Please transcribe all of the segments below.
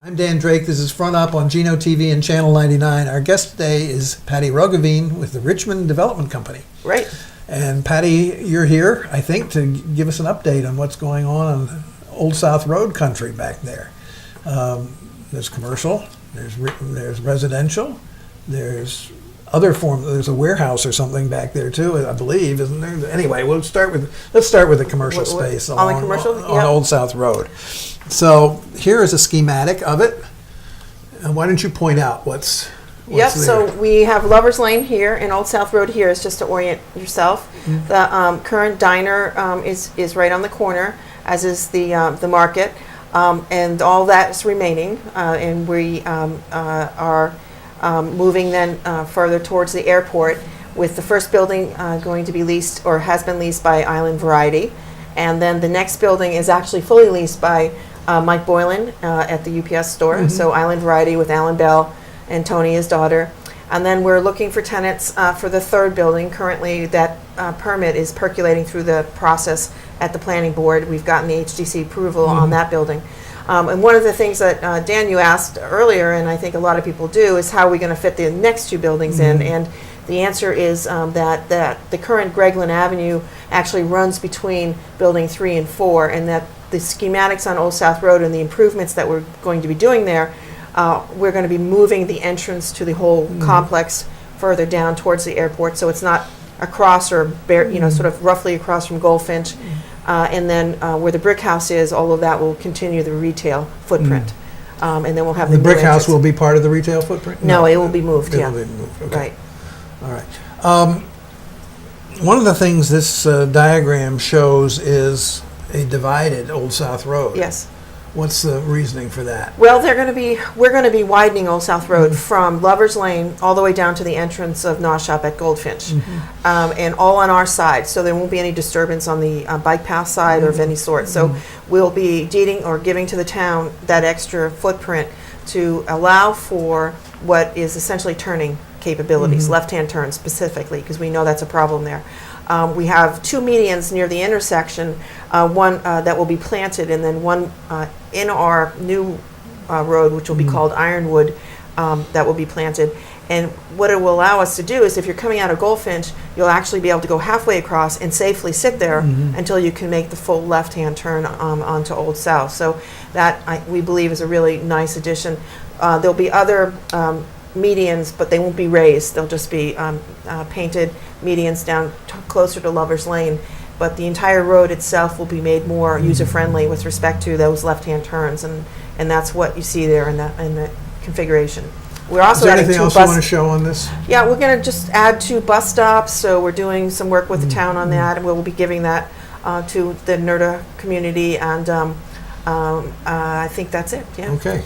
I'm Dan Drake. This is Front Up on Geno TV and Channel 99. Our guest today is Patty Roggeveen with the Richmond Development Company. Right. And Patty, you're here, I think, to give us an update on what's going on Old South Road country back there. There's commercial, there's residential, there's other forms. There's a warehouse or something back there too, I believe, isn't there? Anyway, let's start with the commercial space on the commercial? on Old South Road. So here is a schematic of it. And why don't you point out what's Yep, there? so we have Lover's Lane here and Old South Road here is just to orient yourself. Mm-hmm. The current diner is right on the corner, as is the market, and all that is remaining. And we are moving then further towards the airport, with the first building going to be leased or has been leased by Island Variety. And then the next building is actually fully leased by Mike Boylan at the UPS store. Mm-hmm. So Island Variety with Alan Bell and Tony, his daughter. And then we're looking for tenants for the third building. Currently, that permit is percolating through the process at the planning board. We've gotten the HDC approval on that building. And one of the things that, Dan, you asked earlier, and I think a lot of people do, is how are we going to fit the next two buildings in? And the answer is that the current Gregland Avenue actually runs between building 3 and 4, and that the schematics on Old South Road and the improvements that we're going to be doing there, we're going to be moving the entrance to the whole complex further down towards the airport, so it's not across or sort of roughly across from Goldfinch. And then where the brick house is, all of that will continue the retail footprint. And then we'll have the brick house will be part of the retail footprint? No, it will be moved, It yeah. will be moved, okay. Right. All right. One of the things this diagram shows is a divided Old South Road. Yes. What's the reasoning for that? Well, we're going to be widening Old South Road from Lover's Lane all the way down to the entrance of Gnaw Shop at Goldfinch, and all on our side. So there won't be any disturbance on the bike path side or of any sort. So we'll be deeding or giving to the town that extra footprint to allow for what is essentially turning capabilities, left-hand turns specifically, because we know that's a problem there. We have 2 medians near the intersection, one that will be planted, and then one in our new road, which will be called Ironwood, that will be planted. And what it will allow us to do is, if you're coming out of Goldfinch, you'll actually be able to go halfway across and safely sit there until you can make the full left-hand turn onto Old South. So that, we believe, is a really nice addition. There'll be other medians, but they won't be raised. They'll just be painted medians down closer to Lover's Lane. But the entire road itself will be made more user-friendly with respect to those left-hand turns, and that's what you see there in the configuration. We're also Is there adding anything 2 else you want to show on this? Yeah, we're going to just add 2 bus stops. So we're doing some work with the town on that, and we'll be giving that to the NERDA community, and I think that's it. Yeah. Okay.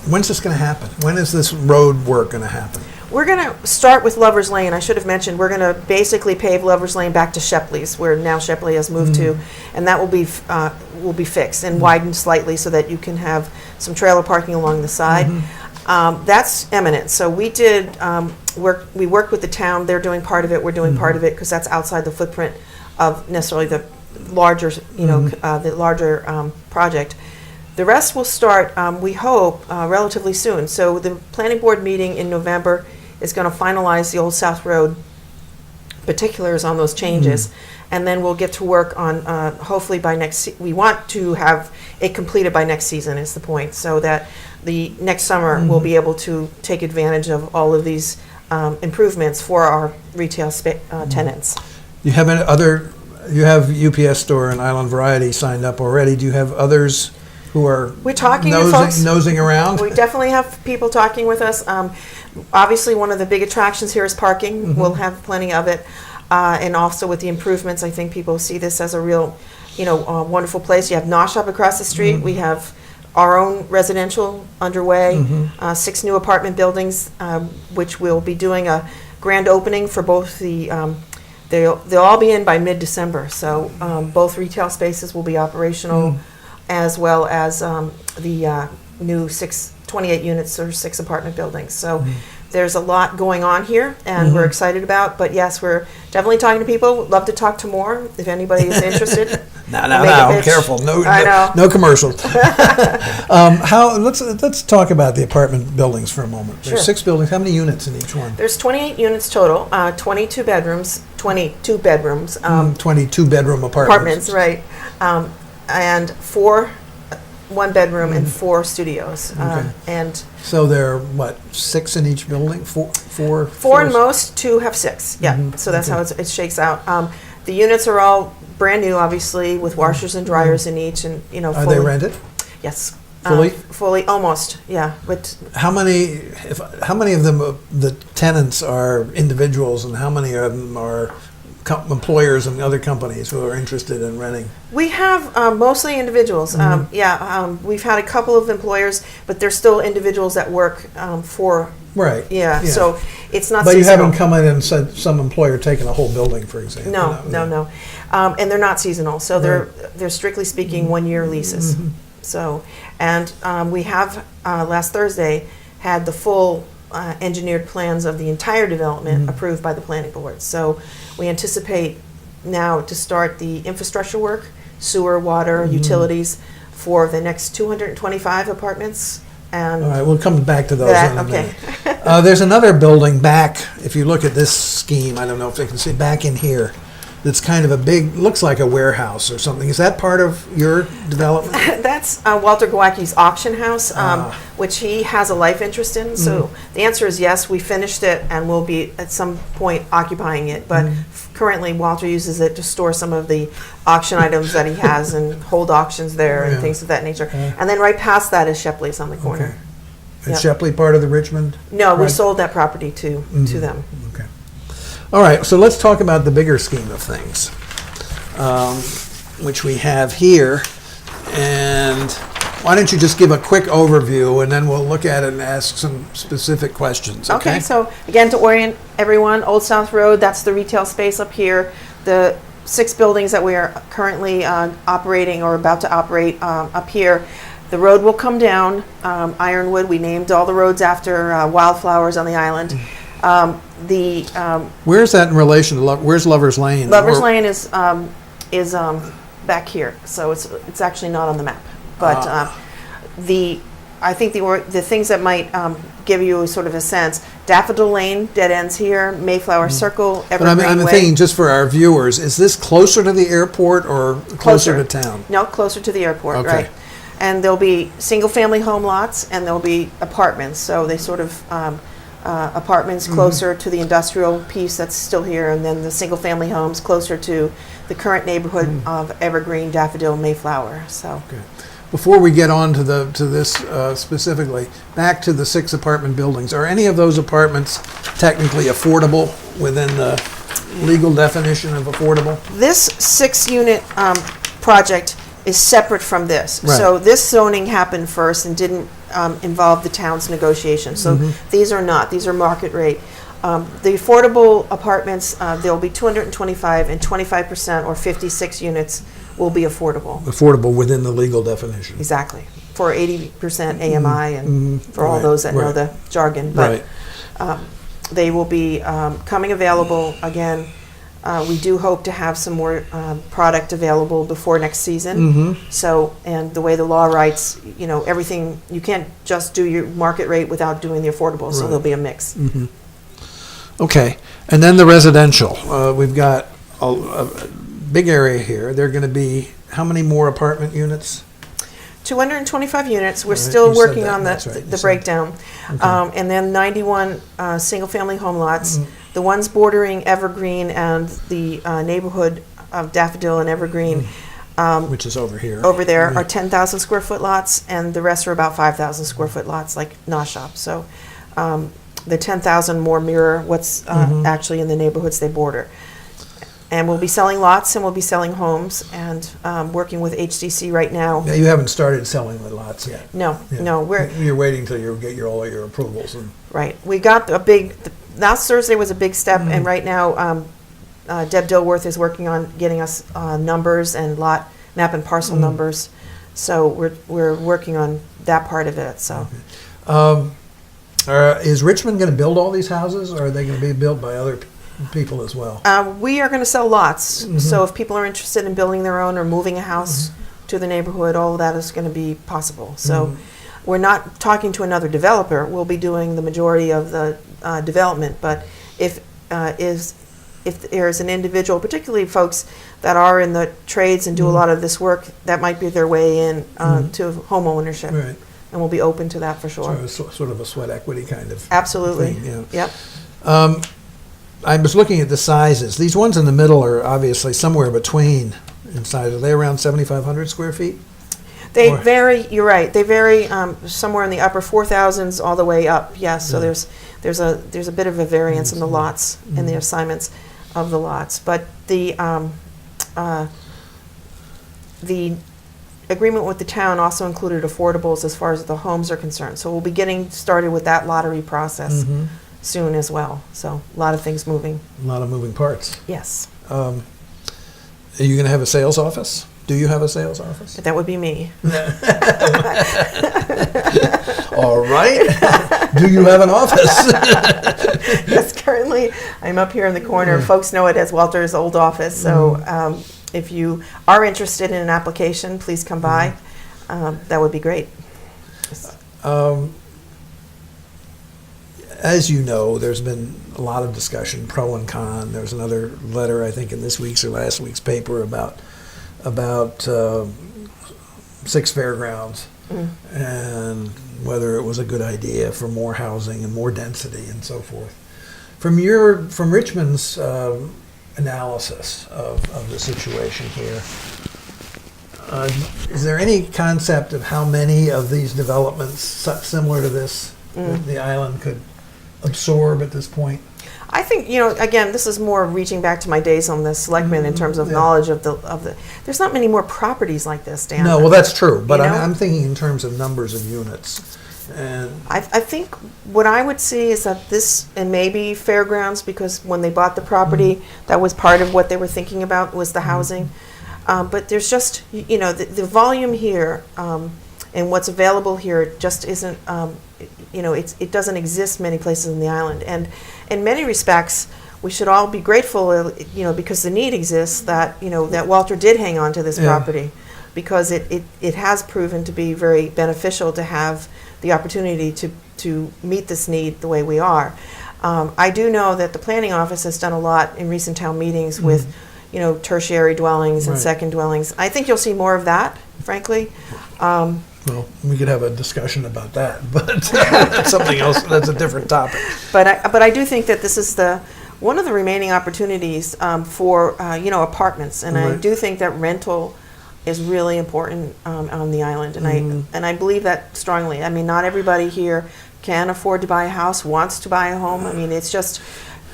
When's this going to happen? When is this road work going to happen? We're going to start with Lover's Lane. I should have mentioned we're going to basically pave Lover's Lane back to Shepley's, where now Shepley has moved to, and that will be fixed and widened slightly so that you can have some trailer parking along the side. That's imminent. So we did work. We worked with the town. They're doing part of it. We're doing part of it, because that's outside the footprint of necessarily the larger, the larger project. The rest will start, we hope, relatively soon. So the planning board meeting in November is going to finalize the Old South Road particulars on those changes, and then we'll get to work on, hopefully by we want to have it completed by next season is the point, so that the next summer we'll be able to take advantage of all of these improvements for our retail tenants. You have you have UPS Store and Island Variety signed up already. Do you have others who are We're talking to folks. nosing around? We definitely have people talking with us. Obviously, one of the big attractions here is parking. We'll have plenty of it. And also with the improvements, I think people see this as a real, wonderful place. You have Gnaw Shop across the street. We have our own residential underway, 6 new apartment buildings, which we'll be doing a grand opening for both the they'll all be in by mid-December. So both retail spaces will be operational, as well as the new 28 units or 6 apartment buildings. So there's a lot going on here, and we're excited about. But yes, we're definitely talking to people. Love to talk to more if anybody is interested. Now, careful. No commercials. Let's talk about the apartment buildings for a moment. There's Sure. 6 buildings. How many units in each one? There's 28 units total, 22 bedrooms, 22 bedroom apartments, right. And 4 one-bedroom and 4 studios. Okay. And So there are, what, 6 in each building? Four in most, 2 have 6. Yeah, so that's how it shakes out. The units are all brand new, obviously, with washers and dryers in each, and Are they rented? Yes. Fully? Fully, almost, yeah. But How many of them, the tenants are individuals, and how many of them are employers and other companies who are interested in renting? we have mostly individuals. We've had a couple of employers, but they're still individuals that work for. Right. Yeah. So it's not. But you seasonal. haven't come in and said some employer taking a whole building, for example. No. And they're not seasonal, so they're strictly speaking 1-year leases. So, and we have last Thursday had the full engineered plans of the entire development approved by the planning board. So we anticipate now to start the infrastructure work, sewer, water, utilities for the next 225 apartments. And All right, we'll come back to those in a okay. minute. There's another building back, if you look at this scheme, I don't know if you can see, back in here, that's kind of a big, looks like a warehouse or something. Is that part of your development? That's Walter Gawacki's auction house, which he has a life interest in. So the answer is yes, we finished it and will be at some point occupying it. But currently Walter uses it to store some of the auction items that he has and hold auctions there and things of that nature. And then right past that is Shepley's on the corner. Okay. Is Shepley part of the Richmond? No, we Right. sold that property to them. Okay. All right, so let's talk about the bigger scheme of things, which we have here. And why don't you just give a quick overview, and then we'll look at it and ask some specific questions, okay? Okay, so again, to orient everyone, Old South Road, that's the retail space up here. The 6 buildings that we are currently operating or about to operate up here. The road will come down, Ironwood. We named all the roads after wildflowers on the island. Where's that in relation to, where's Lover's Lane? Lovers Lane is back here, so it's actually not on the map. But I think the things that might give you sort of a sense, Daffodil Lane dead ends here, Mayflower Circle, But Evergreen I'm Way. thinking, just for our viewers, is this closer to the airport or closer to town? No, closer to the airport, Okay. right? And there'll be single-family home lots, and there'll be apartments. So they sort of apartments closer to the industrial piece that's still here, and then the single-family homes closer to the current neighborhood of Evergreen, Daffodil, Mayflower. So Okay. Before we get on to this specifically, back to the 6 apartment buildings. Are any of those apartments technically affordable within the legal definition of affordable? this 6-unit project is separate from this. Right. So this zoning happened first and didn't involve the town's negotiation. So these are not. These are market rate. The affordable apartments, there'll be 225 and 25% or 56 units will be affordable. Affordable within the legal definition. Exactly. For 80% AMI and for all Right, those that know right. the jargon. But Right. they will be coming available again. We do hope to have some more product available before next season. So, and the way the law writes, everything, you can't just do your market rate without doing the affordable. So Right. there'll be a mix. Okay. And then the residential. We've got a big area here. There are going to be how many more apartment units? 225 units. We're Right, still you said working that, on that's right, you the said. breakdown. And then 91 single-family home lots. The ones bordering Evergreen and the neighborhood of Daffodil and Evergreen Which is over here. over there are 10,000 square foot lots, and the rest are about 5,000 square foot lots, like Noshop. So the 10,000 more mirror what's actually in the neighborhoods they border. And we'll be selling lots, and we'll be selling homes, and working with HDC right now. Yeah, you haven't started selling the lots yet. No, Yeah. no, we're You're waiting till you get all your approvals. And right. We got a big. Last Thursday was a big step, and right now, Deb Dilworth is working on getting us numbers and lot map and parcel numbers. So we're working on that part of it. So is Richmond going to build all these houses, or are they going to be built by other people? people as well? We are going to sell lots. So if people are interested in building their own or moving a house to the neighborhood, all of that is going to be possible. So we're not talking to another developer. We'll be doing the majority of the development. But if there's an individual, particularly folks that are in the trades and do a lot of this work, that might be their way in to home ownership. Right. And we'll be open to that for sure. Sort of a sweat equity kind of Absolutely. thing. Yeah. Yep. I was looking at the sizes. These ones in the middle are obviously somewhere between in size. Are they around 7,500 square feet? They Or- vary. You're right. They vary somewhere in the upper 4,000s all the way up. Yes. So there's a bit of a variance in the lots and the assignments of the lots, but the agreement with the town also included affordables as far as the homes are concerned. So we'll be getting started with that lottery process soon as well. So a lot of things moving. A lot of moving parts. Yes, Are you going to have a sales office? Do you have a sales office? that would be me. All right. Do you have an office? Yes, currently I'm up here in the corner. Folks know it as Walter's old office. So if you are interested in an application, please come by. That would be great. As you know, there's been a lot of discussion, pro and con. There's another letter, I think, in this week's or last week's paper about Six Fairgrounds and whether it was a good idea for more housing and more density and so forth. From Richmond's analysis of the situation here, is there any concept of how many of these developments similar to this that the island could absorb at this point? I think, again, this is more reaching back to my days on the selectmen in terms of knowledge of the. There's not many more properties like this, Dan. No, well, that's true, but You know? I'm thinking in terms of numbers of units. And I think what I would see is that this, and maybe Fairgrounds, because when they bought the property, that was part of what they were thinking about was the housing. But there's just, the volume here and what's available here just isn't, it doesn't exist many places in the island. And in many respects, we should all be grateful, because the need exists that, that Walter did hang on to this property, because it has proven to be very beneficial to have the opportunity to meet this need the way we are. I do know that the planning office has done a lot in recent town meetings with, tertiary dwellings and Right. second dwellings. I think you'll see more of that, frankly. well, we could have a discussion about that, but that's something else. That's a different topic. But I do think that this is one of the remaining opportunities for apartments, and I Right. do think that rental is really important on the island, and I believe that strongly. I mean, not everybody here can afford to buy a house, wants to buy a home. I mean, it's just,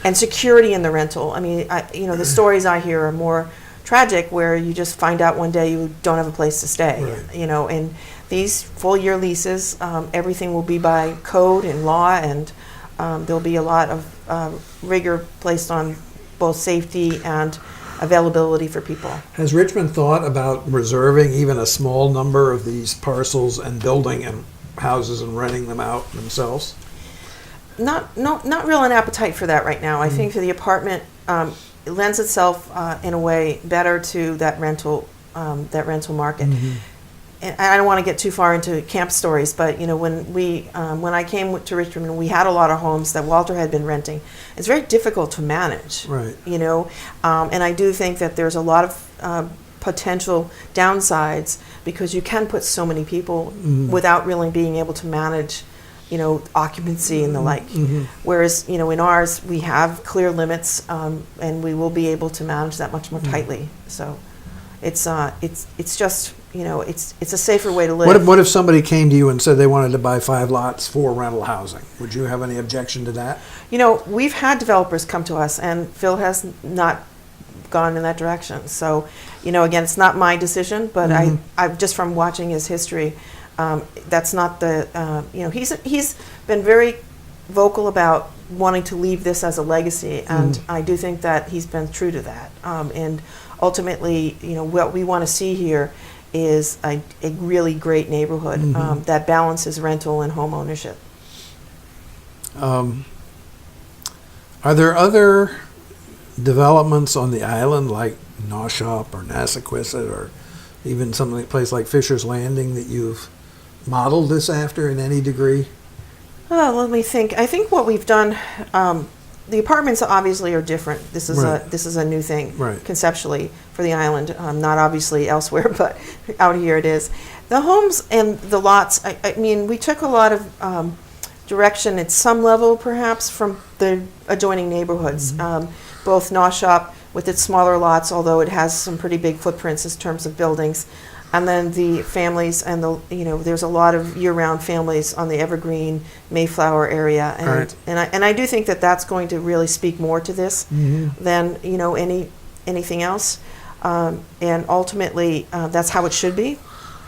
and security in the rental. I mean, the stories I hear are more tragic, where you just find out one day you don't have a place to stay. Right. And these full year leases, everything will be by code and law, and there'll be a lot of rigor placed on both safety and availability for people. Has Richmond thought about reserving even a small number of these parcels and building and houses and renting them out themselves? Not real an appetite for that right now. I think for the apartment, it lends itself in a way better to that rental market. And I don't want to get too far into camp stories, but when I came to Richmond, we had a lot of homes that Walter had been renting. It's very difficult to manage, Right. And I do think that there's a lot of potential downsides, because you can put so many people without really being able to manage, occupancy and the like. Whereas, in ours, we have clear limits, and we will be able to manage that much more tightly. So it's just, it's a safer way to live. What if somebody came to you and said they wanted to buy 5 lots for rental housing? Would you have any objection to that? We've had developers come to us, and Phil has not gone in that direction. So, again, it's not my decision, but I've just from watching his history, that's not the, he's been very vocal about wanting to leave this as a legacy, and I do think that he's been true to that. And ultimately, what we want to see here is a really great neighborhood that balances rental and home ownership. Are there other developments on the island like Naushop or Nassaquisset or even some place like Fisher's Landing that you've modeled this after in any degree? Oh, let me think. I think what we've done, the apartments obviously are different. This is Right. this is a new thing Right. conceptually for the island. Not obviously elsewhere, but out here it is. The homes and the lots. I mean, we took a lot of direction at some level, perhaps, from the adjoining neighborhoods. Both Naushop with its smaller lots, although it has some pretty big footprints in terms of buildings. And then the families and there's a lot of year-round families on the Evergreen, Mayflower area, and Right. and I do think that that's going to really speak more to this than anything else. And ultimately, that's how it should be.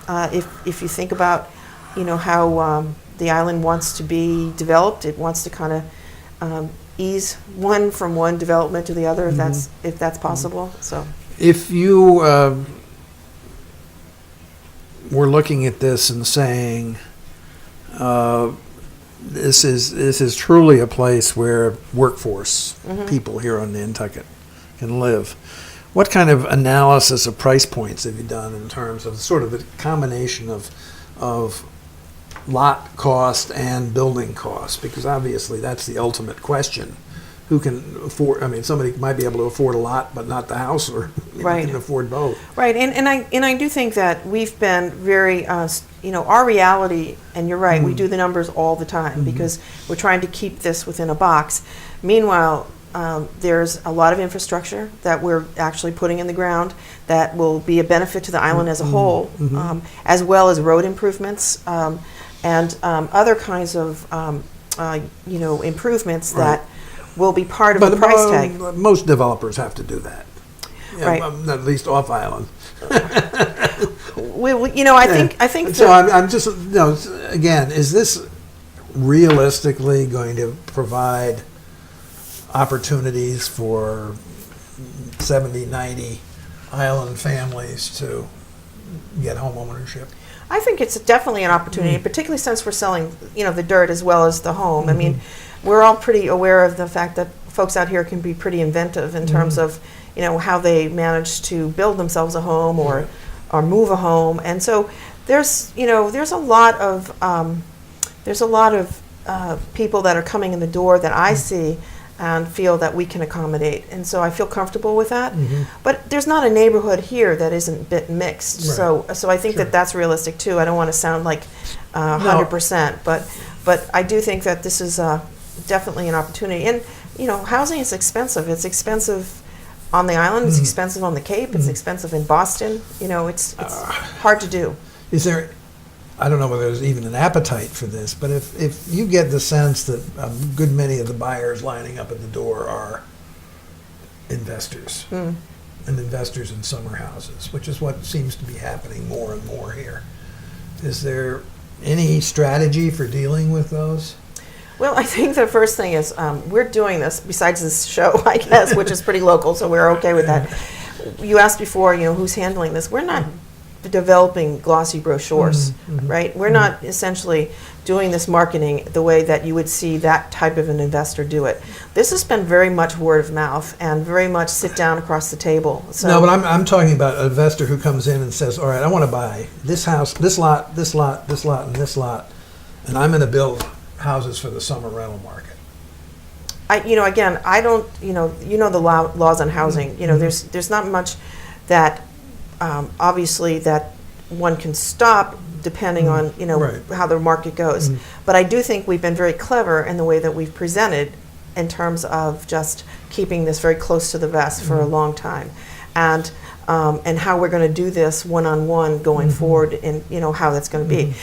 If you think about how the island wants to be developed, it wants to kind of ease one from one development to the other, if that's possible. So If you were looking at this and saying, this is truly a place where workforce people here on Nantucket can live, what kind of analysis of price points have you done in terms of sort of the combination of lot cost and building cost? Because obviously that's the ultimate question. Who can afford? I mean, somebody might be able to afford a lot, but not the house, or Right. can afford both. right, and I do think that we've been very our reality, and you're right, we do the numbers all the time because we're trying to keep this within a box. Meanwhile, there's a lot of infrastructure that we're actually putting in the ground that will be a benefit to the island as a whole, as well as road improvements and other kinds of improvements that will be part of the price tag. Most developers have to do that. Yeah, Right. At least off island. I think So that- I'm just, again, is this realistically going to provide opportunities for 70, 90 island families to get home ownership? I think it's definitely an opportunity, particularly since we're selling, the dirt as well as the home. I mean, we're all pretty aware of the fact that folks out here can be pretty inventive in terms of, how they manage to build themselves a home or move a home. And so there's a lot of people that are coming in the door that I see and feel that we can accommodate. And so I feel comfortable with that. But there's not a neighborhood here that isn't bit mixed. Right. So I think that that's realistic too. I don't want to sound like 100%, but I do think that this is definitely an opportunity. And housing is expensive. It's expensive on the island. It's expensive on the Cape. It's expensive in Boston. It's hard to do. Is there, I don't know whether there's even an appetite for this, but if you get the sense that a good many of the buyers lining up at the door are investors, and investors in summer houses, which is what seems to be happening more and more here, is there any strategy for dealing with those? Well, I think the first thing is we're doing this, besides this show, I guess, which is pretty local, so we're okay with that. You asked before, who's handling this. We're not developing glossy brochures, right? We're not essentially doing this marketing the way that you would see that type of an investor do it. This has been very much word of mouth and very much sit down across the table. So No, but I'm talking about an investor who comes in and says, all right, I want to buy this house, this lot, this lot, this lot, and this lot, and I'm going to build houses for the summer rental market. Again, I don't, the laws on housing, there's not much that obviously that one can stop depending on, Right. how the market goes. But I do think we've been very clever in the way that we've presented in terms of just keeping this very close to the vest for a long time. And how we're going to do this one-on-one going forward and, how that's going to be.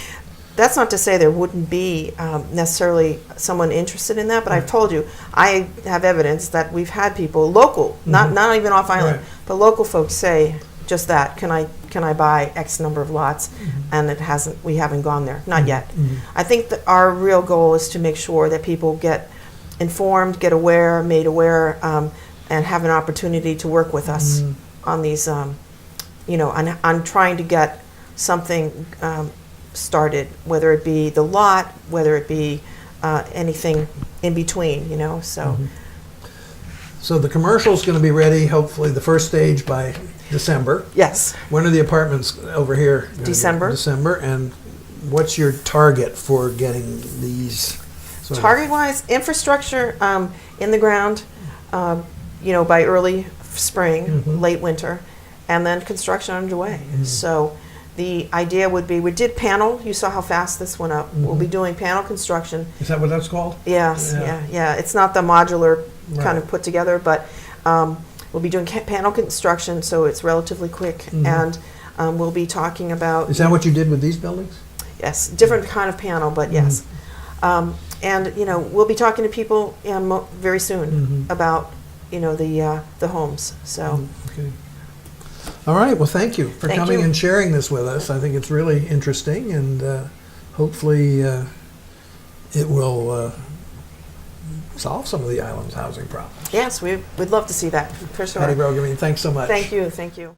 That's not to say there wouldn't be necessarily someone interested in that, but I've told you, I have evidence that we've had people, local, not even off island, Right. but local folks say just that, can I buy X number of lots? And we haven't gone there, not yet. I think that our real goal is to make sure that people get informed, get aware, made aware, and have an opportunity to work with us on these, on trying to get something started, whether it be the lot, whether it be anything in between, so. So the commercial's going to be ready, hopefully the first stage by December. Yes. When are the apartments over here? gonna be? December. December. And what's your target for getting these? sort of- Target-wise, infrastructure in the ground, by early spring, late winter, and then construction underway. So the idea would be, we did panel, you saw how fast this went up. We'll be doing panel construction. Is that what that's called? Yes, Yeah. yeah. It's not the modular kind Right. of put together, but we'll be doing panel construction, so it's relatively quick. And we'll be talking about, Is that what you did with these buildings? yes, different kind of panel, but yes. And we'll be talking to people very soon about the homes. So Okay. All right. Well, thank you for Thank coming you. and sharing this with us. I think it's really interesting, and hopefully it will solve some of the island's housing problems. yes, we'd love to see that for sure. Patty Roggeveen, thanks so much. Thank you.